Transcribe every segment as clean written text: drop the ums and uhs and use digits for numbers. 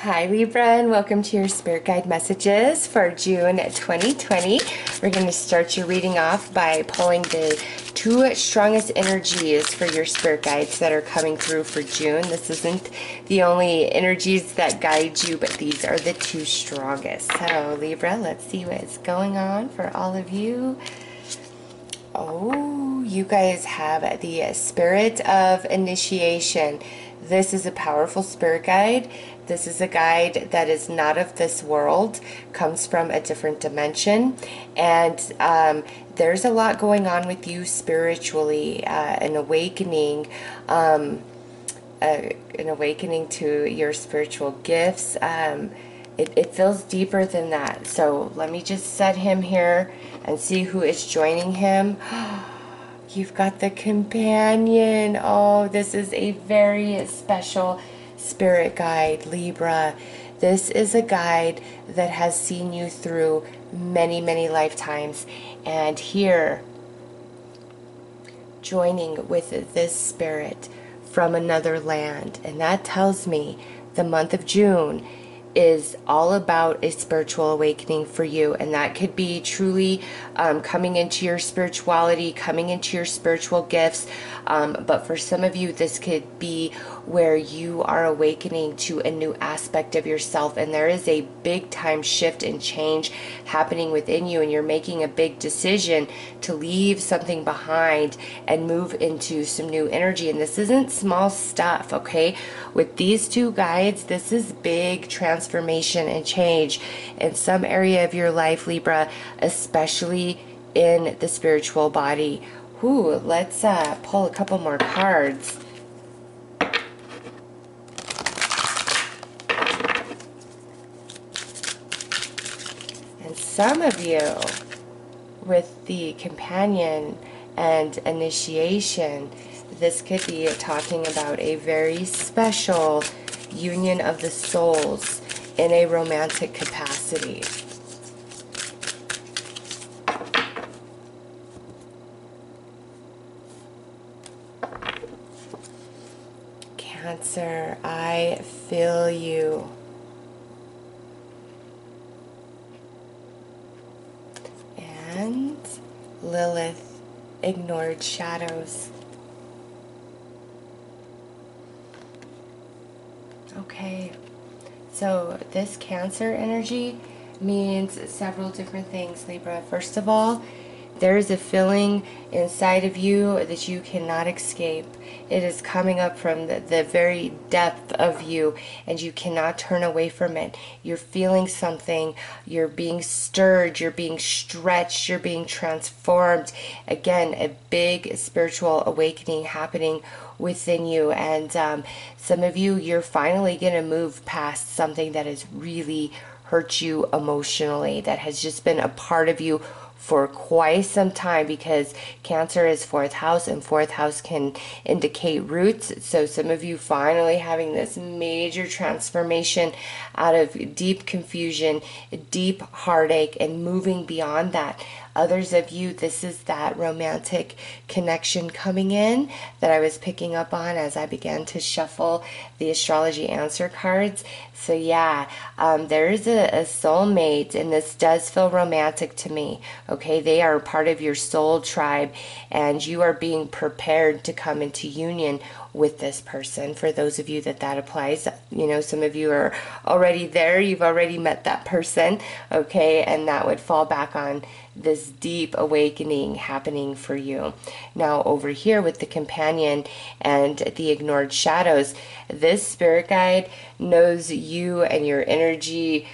Hi Libra, and welcome to your Spirit Guide messages for June 2020. We're going to start your reading off by pulling the two strongest energies for your Spirit Guides that are coming through for June. This isn't the only energies that guide you, but these are the two strongest. So Libra, let's see what is going on for all of you. Oh, you guys have the Spirit of Initiation. This is a powerful spirit guide. This is a guide that is not of this world, comes from a different dimension, and there's a lot going on with you spiritually, an awakening to your spiritual gifts. It feels deeper than that. So let me just set him here and see who is joining him. You've got the Companion. Oh, this is a very special spirit guide, Libra. This is a guide that has seen you through many, many lifetimes. And here, joining with this spirit from another land. And that tells me the month of June is all about a spiritual awakening for you, and that could be truly coming into your spirituality, coming into your spiritual gifts, but for some of you this could be where you are awakening to a new aspect of yourself, and there is a big time shift and change happening within you, and you're making a big decision to leave something behind and move into some new energy. And this isn't small stuff, okay? With these two guides, this is big transformation and change in some area of your life, Libra, especially in the spiritual body. Ooh, let's pull a couple more cards. And some of you, with the Companion and Initiation, this could be talking about a very special union of the souls in a romantic capacity. Cancer, I feel you. And Lilith, ignored shadows. Okay, so this Cancer energy means several different things, Libra. First of all, there is a feeling inside of you that you cannot escape. It is coming up from the very depth of you, and you cannot turn away from it. You're feeling something. You're being stirred. You're being stretched. You're being transformed. Again, a big spiritual awakening happening within you. And some of you, you're finally going to move past something that has really hurt you emotionally, that has just been a part of you for quite some time, because Cancer is fourth house, and fourth house can indicate roots. So some of you finally having this major transformation out of deep confusion, deep heartache, and moving beyond that. Others of you, this is that romantic connection coming in that I was picking up on as I began to shuffle the astrology answer cards. So yeah, there is a soulmate, and this does feel romantic to me. Okay, they are part of your soul tribe, and you are being prepared to come into union with this person. For those of you that applies, you know, some of you are already there. You've already met that person, okay, and that would fall back on this deep awakening happening for you. Now over here with the Companion and the ignored shadows, this spirit guide knows you and your energy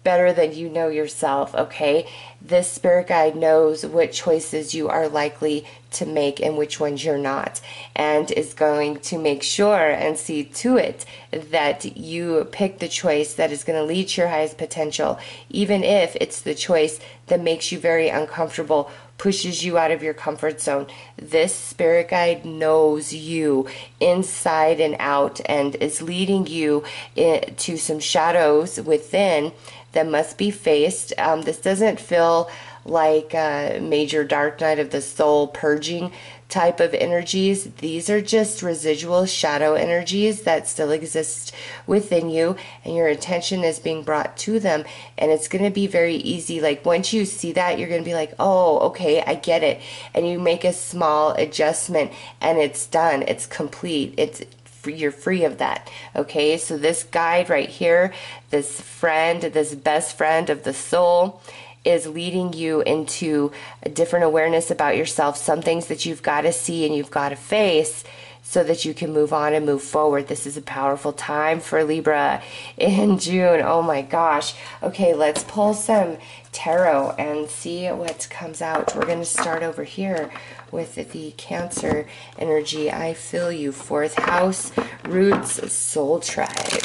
better than you know yourself, okay? This spirit guide knows what choices you are likely to make and which ones you're not, and is going to make sure and see to it that you pick the choice that is going to lead to your highest potential, even if it's the choice that makes you very uncomfortable, pushes you out of your comfort zone. This spirit guide knows you inside and out, and is leading you to some shadows within that must be faced. This doesn't feel like a major dark night of the soul purging type of energies. These are just residual shadow energies that still exist within you, and your attention is being brought to them, and it's going to be very easy. Like once you see that, you're going to be like, oh, okay, I get it, and you make a small adjustment and it's done, it's complete, you're free of that. Okay, so this guide right here, this friend, this best friend of the soul, is leading you into a different awareness about yourself, some things that you've got to see and you've got to face so that you can move on and move forward. This is a powerful time for Libra in June. Oh my gosh. Okay, let's pull some tarot and see what comes out. We're going to start over here with the Cancer energy. I feel you. 4th house, roots, soul tribe.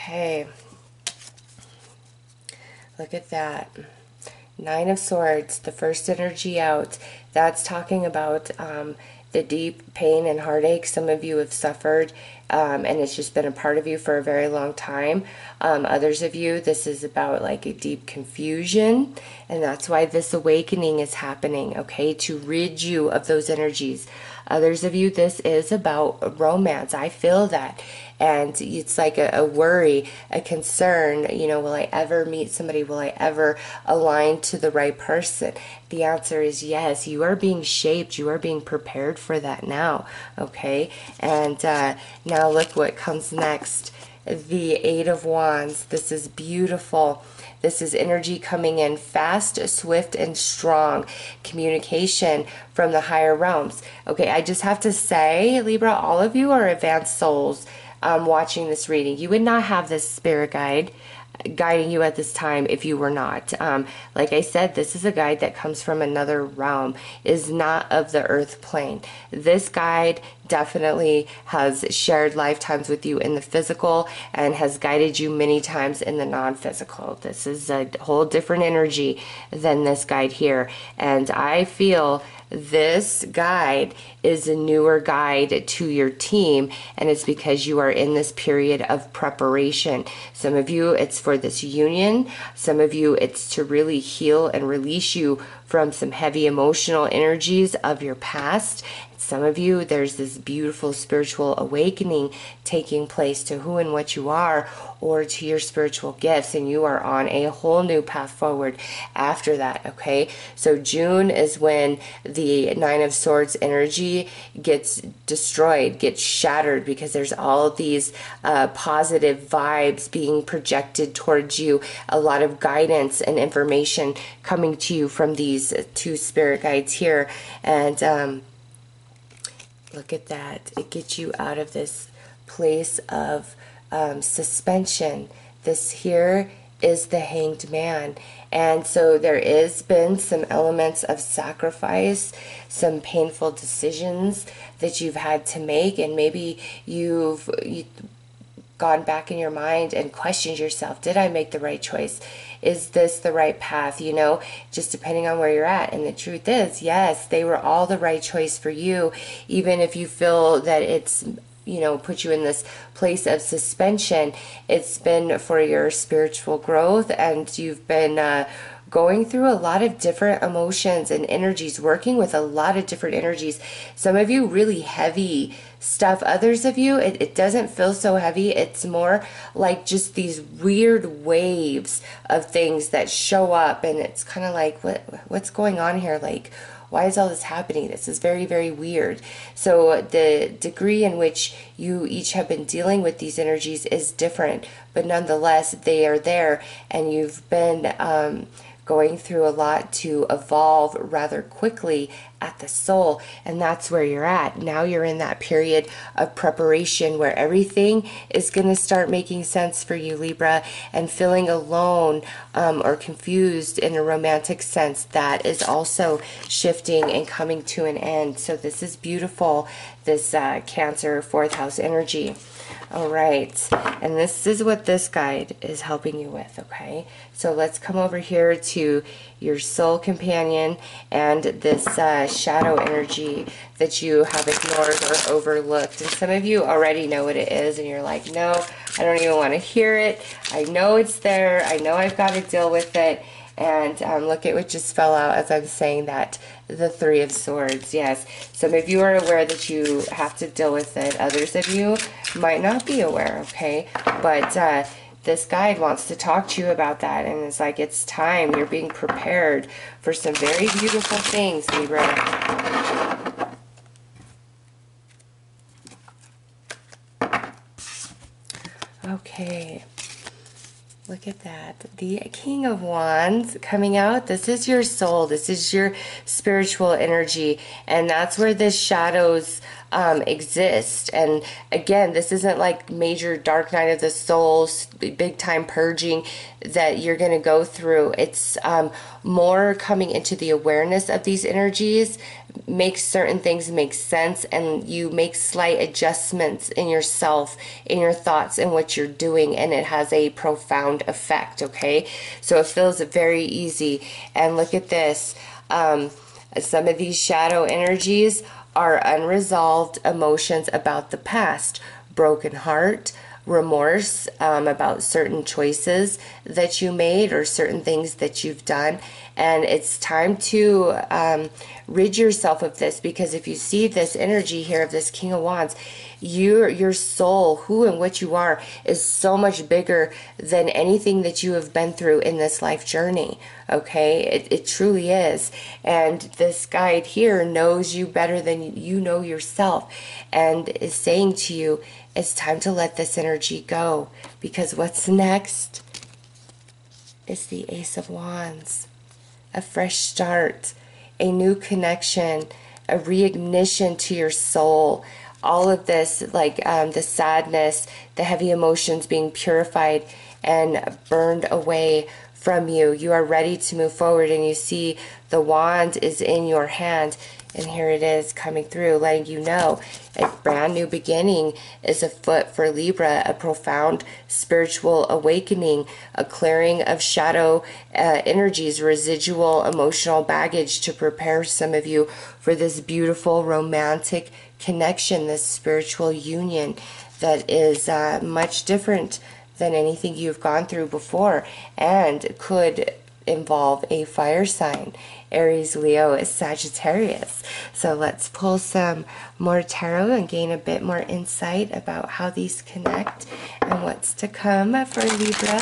Okay, look at that. 9 of Swords, the first energy out. That's talking about the deep pain and heartache some of you have suffered, and it's just been a part of you for a very long time. Others of you, this is about like a deep confusion, and that's why this awakening is happening, okay, to rid you of those energies. Others of you, this is about romance. I feel that. And it's like a worry, a concern, you know, will I ever meet somebody? Will I ever align to the right person? The answer is yes. You are being shaped. You are being prepared for that now, okay? And now look what comes next. The 8 of Wands. This is beautiful. This is energy coming in fast, swift, and strong. Communication from the higher realms. Okay, I just have to say, Libra, all of you are advanced souls watching this reading. You would not have this spirit guide guiding you at this time if you were not. Like I said, this is a guide that comes from another realm, is not of the earth plane. This guide definitely has shared lifetimes with you in the physical and has guided you many times in the non-physical. This is a whole different energy than this guide here. And I feel this guide is a newer guide to your team, and it's because you are in this period of preparation. Some of you, it's for this union. Some of you, it's to really heal and release you from some heavy emotional energies of your past. Some of you, there's this beautiful spiritual awakening taking place to who and what you are, or to your spiritual gifts, and you are on a whole new path forward after that, okay? So June is when the 9 of Swords energy gets destroyed, gets shattered, because there's all these positive vibes being projected towards you, a lot of guidance and information coming to you from these 2 spirit guides here. And look at that. It gets you out of this place of suspension. This here is the Hanged Man. And so there is been some elements of sacrifice, some painful decisions that you've had to make, and maybe you've gone back in your mind and questioned yourself. Did I make the right choice? Is this the right path? You know, just depending on where you're at. And the truth is, yes, they were all the right choice for you, even if you feel that it's, you know, put you in this place of suspension. It's been for your spiritual growth, and you've been going through a lot of different emotions and energies, working with a lot of different energies. Some of you really heavy stuff. Others of you, it doesn't feel so heavy. It's more like just these weird waves of things that show up, and it's kind of like, what's going on here? Like, why is all this happening? This is very, very weird. So the degree in which you each have been dealing with these energies is different, but nonetheless, they are there, and you've been going through a lot to evolve rather quickly at the soul, and that's where you're at. Now you're in that period of preparation where everything is going to start making sense for you, Libra, and feeling alone or confused in a romantic sense, that is also shifting and coming to an end. So this is beautiful, this Cancer 4th house energy. All right, and this is what this guide is helping you with, okay? So let's come over here to your soul companion and this shadow energy that you have ignored or overlooked. And some of you already know what it is, and you're like, no, I don't even want to hear it. I know it's there. I know I've got to deal with it. And look at what just fell out as I'm saying that. The Three of Swords, yes. Some of you are aware that you have to deal with it. Others of you might not be aware, okay? But this guide wants to talk to you about that. And it's like, it's time. You're being prepared for some very beautiful things, Libra. Okay. Look at that. The King of Wands coming out. This is your soul. This is your spiritual energy. And that's where the shadows exist. And again, this isn't like major dark night of the soul, big time purging that you're going to go through. It's more coming into the awareness of these energies, makes certain things make sense, and you make slight adjustments in yourself, in your thoughts, and what you're doing, and it has a profound effect, okay? So it feels very easy. And look at this. Some of these shadow energies are unresolved emotions about the past, broken heart, remorse about certain choices that you made or certain things that you've done. And it's time to rid yourself of this, because if you see this energy here of this King of Wands, your soul, who and what you are, is so much bigger than anything that you have been through in this life journey. Okay, it truly is. And this guide here knows you better than you know yourself, and is saying to you, it's time to let this energy go, because what's next is the Ace of Wands. A fresh start, a new connection, a reignition to your soul. All of this, like the sadness, the heavy emotions being purified and burned away from you. You are ready to move forward, and you see the wand is in your hand, and here it is coming through, letting you know a brand new beginning is afoot for Libra, a profound spiritual awakening, a clearing of shadow energies, residual emotional baggage, to prepare some of you for this beautiful romantic connection, this spiritual union that is much different than anything you've gone through before, and could involve a fire sign. Aries, Leo, Sagittarius. So let's pull some more tarot and gain a bit more insight about how these connect and what's to come for Libra.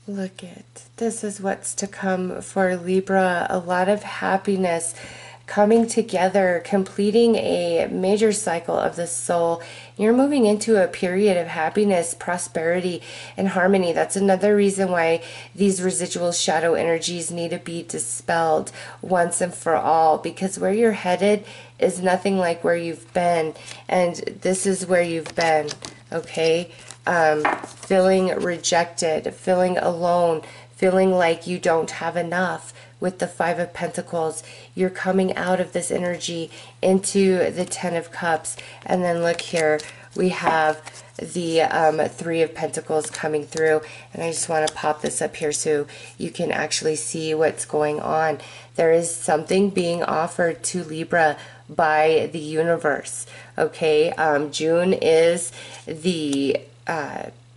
Look at this is what's to come for Libra. A lot of happiness coming together, completing a major cycle of the soul. You're moving into a period of happiness, prosperity, and harmony. That's another reason why these residual shadow energies need to be dispelled once and for all, because where you're headed is nothing like where you've been, and this is where you've been, okay? Feeling rejected, feeling alone, feeling like you don't have enough. With the Five of Pentacles, you're coming out of this energy into the Ten of Cups. And then look here, we have the Three of Pentacles coming through. And I just want to pop this up here so you can actually see what's going on. There is something being offered to Libra by the universe. Okay, June is the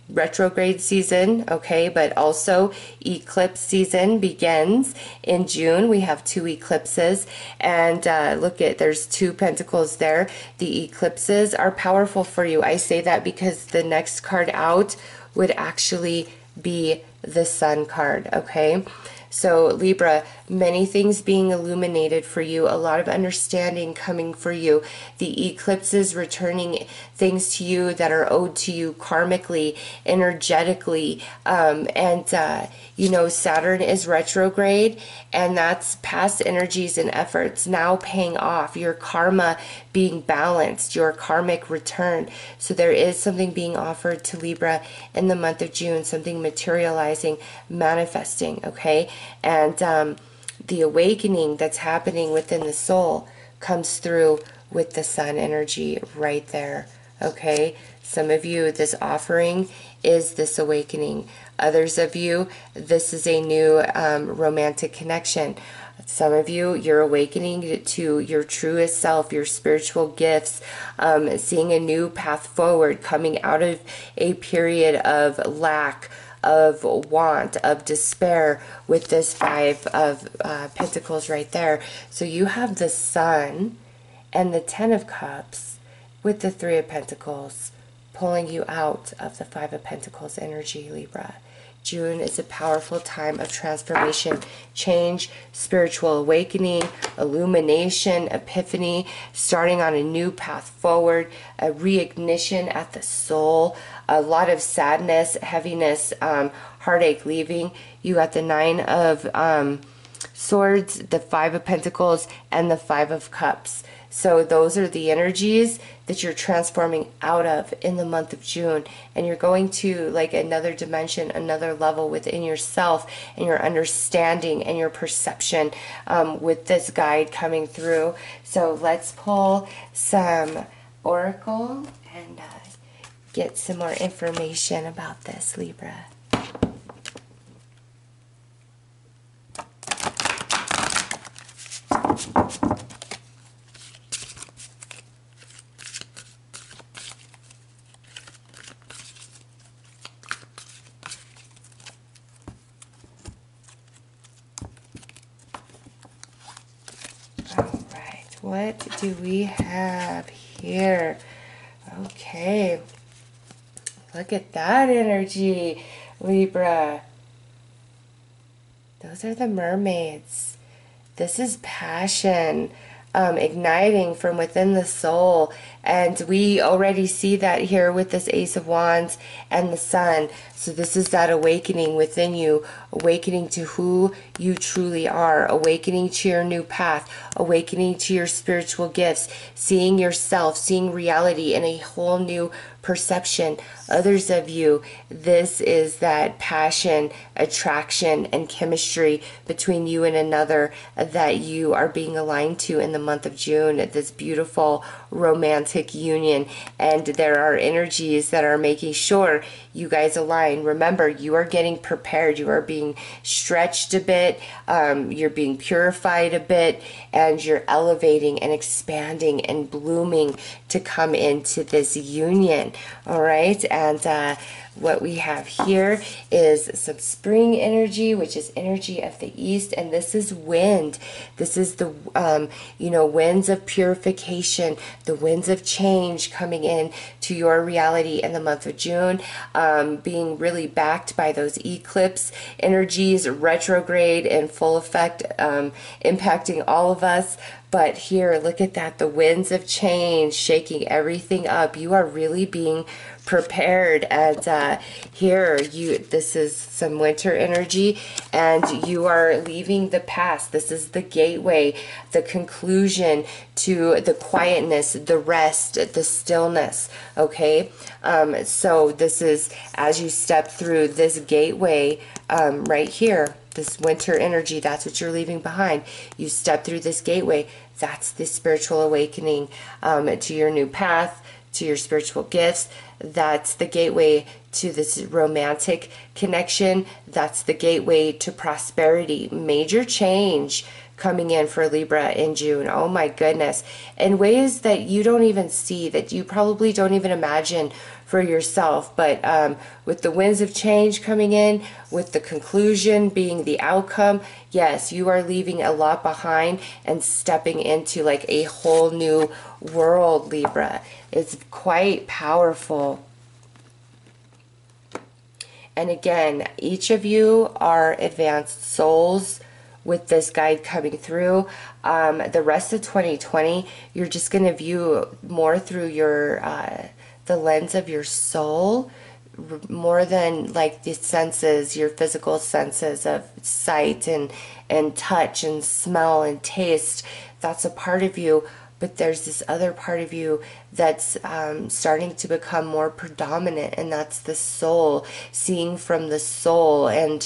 retrograde season, okay, but also eclipse season begins in June. We have 2 eclipses, and look at, there's 2 pentacles there. The eclipses are powerful for you. I say that because the next card out would actually be the Sun card, okay? So Libra, many things being illuminated for you, a lot of understanding coming for you. The eclipses returning things to you that are owed to you karmically, energetically, you know, Saturn is retrograde, and that's past energies and efforts now paying off, your karma being balanced, your karmic return. So there is something being offered to Libra in the month of June, something materializing, manifesting, okay? And the awakening that's happening within the soul comes through with the sun energy right there, okay? Some of you, this offering is this awakening. Others of you, this is a new romantic connection. Some of you, you're awakening to your truest self, your spiritual gifts, seeing a new path forward, coming out of a period of lack, of want, of despair with this Five of Pentacles right there. So you have the Sun and the Ten of Cups with the Three of Pentacles pulling you out of the Five of Pentacles energy, Libra. June is a powerful time of transformation, change, spiritual awakening, illumination, epiphany, starting on a new path forward, a reignition at the soul, a lot of sadness, heaviness, heartache leaving. You got the Nine of Swords, the Five of Pentacles, and the Five of Cups. So those are the energies that you're transforming out of in the month of June. And you're going to like another dimension, another level within yourself and your understanding and your perception with this guide coming through. So let's pull some oracle and get some more information about this, Libra. What do we have here? Okay. Look at that energy, Libra. Those are the mermaids. This is passion, igniting from within the soul. And we already see that here with this Ace of Wands and the Sun. So this is that awakening within you, awakening to who you truly are, awakening to your new path, awakening to your spiritual gifts, seeing yourself, seeing reality in a whole new perception. Others of you, this is that passion, attraction, and chemistry between you and another that you are being aligned to in the month of June, this beautiful romantic union. And there are energies that are making sure you guys align. Remember, you are getting prepared. You are being stretched a bit. You're being purified a bit. And you're elevating and expanding and blooming to come into this union. All right. And what we have here is some spring energy, which is energy of the east, and this is wind. This is the winds of purification, the winds of change coming in to your reality in the month of June, being really backed by those eclipse energies, retrograde in full effect, impacting all of us. But here, look at that, the winds of change shaking everything up. You are really being prepared. And here, this is some winter energy, and you are leaving the past. This is the gateway, the conclusion to the quietness, the rest, the stillness, okay? So this is, as you step through this gateway right here, this winter energy, that's what you're leaving behind. You step through this gateway. That's the spiritual awakening to your new path, to your spiritual gifts. That's the gateway to this romantic connection. That's the gateway to prosperity. Major change coming in for Libra in June. Oh my goodness. In ways that you don't even see, that you probably don't even imagine for yourself. But with the winds of change coming in, with the conclusion being the outcome, yes, you are leaving a lot behind and stepping into like a whole new world, Libra. It's quite powerful. And again, each of you are advanced souls with this guide coming through. The rest of 2020, you're just going to view more through your the lens of your soul, more than like the senses, your physical senses of sight and touch and smell and taste. That's a part of you, but there's this other part of you that's starting to become more predominant, and that's the soul, seeing from the soul. And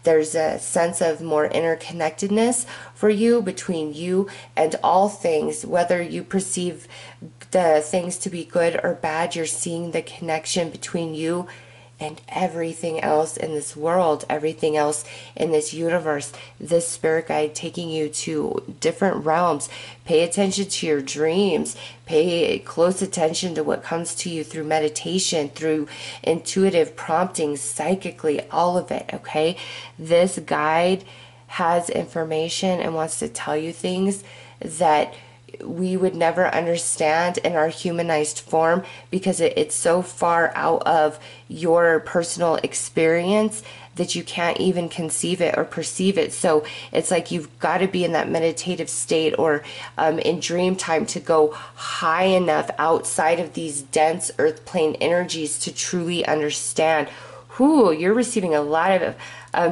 there's a sense of more interconnectedness for you between you and all things, whether you perceive the things to be good or bad. You're seeing the connection between you and everything else in this world, everything else in this universe. This spirit guide taking you to different realms. Pay attention to your dreams. Pay close attention to what comes to you through meditation, through intuitive prompting, psychically, all of it, okay? This guide has information and wants to tell you things that we would never understand in our humanized form, because it's so far out of your personal experience that you can't even conceive it or perceive it. So it's like you've got to be in that meditative state or in dream time to go high enough outside of these dense earth plane energies to truly understand. Whew, you're receiving a lot of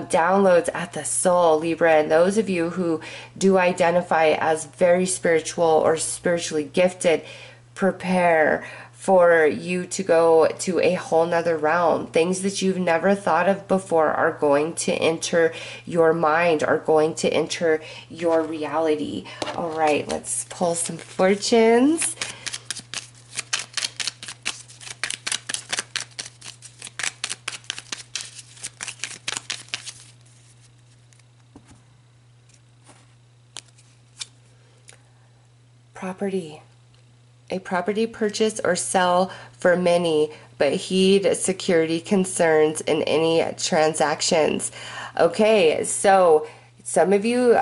downloads at the soul, Libra. And those of you who do identify as very spiritual or spiritually gifted, prepare for you to go to a whole nother realm. Things that you've never thought of before are going to enter your mind, are going to enter your reality. All right, let's pull some fortunes. Property. A property purchase or sell for many, but heed security concerns in any transactions. Okay, so some of you,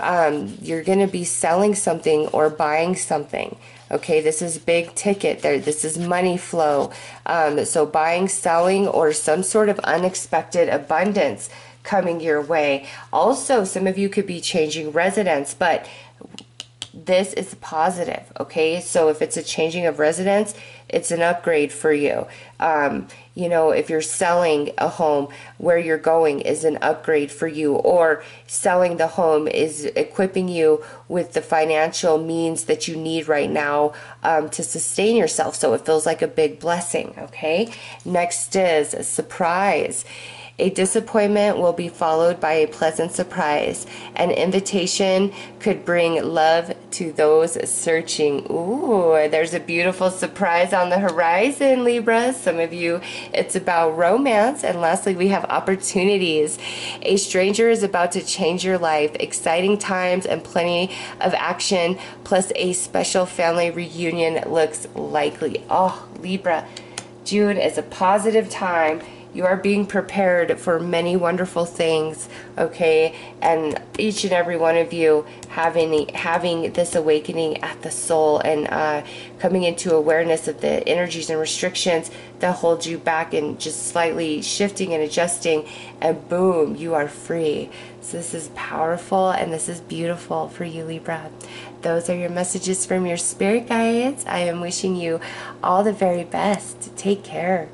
you're going to be selling something or buying something. Okay, this is big ticket there. This is money flow. So buying, selling, or some sort of unexpected abundance coming your way. Also, some of you could be changing residence, but this is positive, okay? So if it's a changing of residence, it's an upgrade for you. You know, if you're selling a home, where you're going is an upgrade for you, or selling the home is equipping you with the financial means that you need right now to sustain yourself. So it feels like a big blessing, okay? Next is a surprise. A disappointment will be followed by a pleasant surprise. An invitation could bring love to those searching. Ooh, there's a beautiful surprise on the horizon, Libra. Some of you, it's about romance. And lastly, we have opportunities. A stranger is about to change your life. Exciting times and plenty of action, plus a special family reunion looks likely. Oh, Libra, June is a positive time. You are being prepared for many wonderful things, okay? And each and every one of you having this awakening at the soul and coming into awareness of the energies and restrictions that hold you back, and just slightly shifting and adjusting, and boom, you are free. So this is powerful and this is beautiful for you, Libra. Those are your messages from your spirit guides. I am wishing you all the very best. Take care.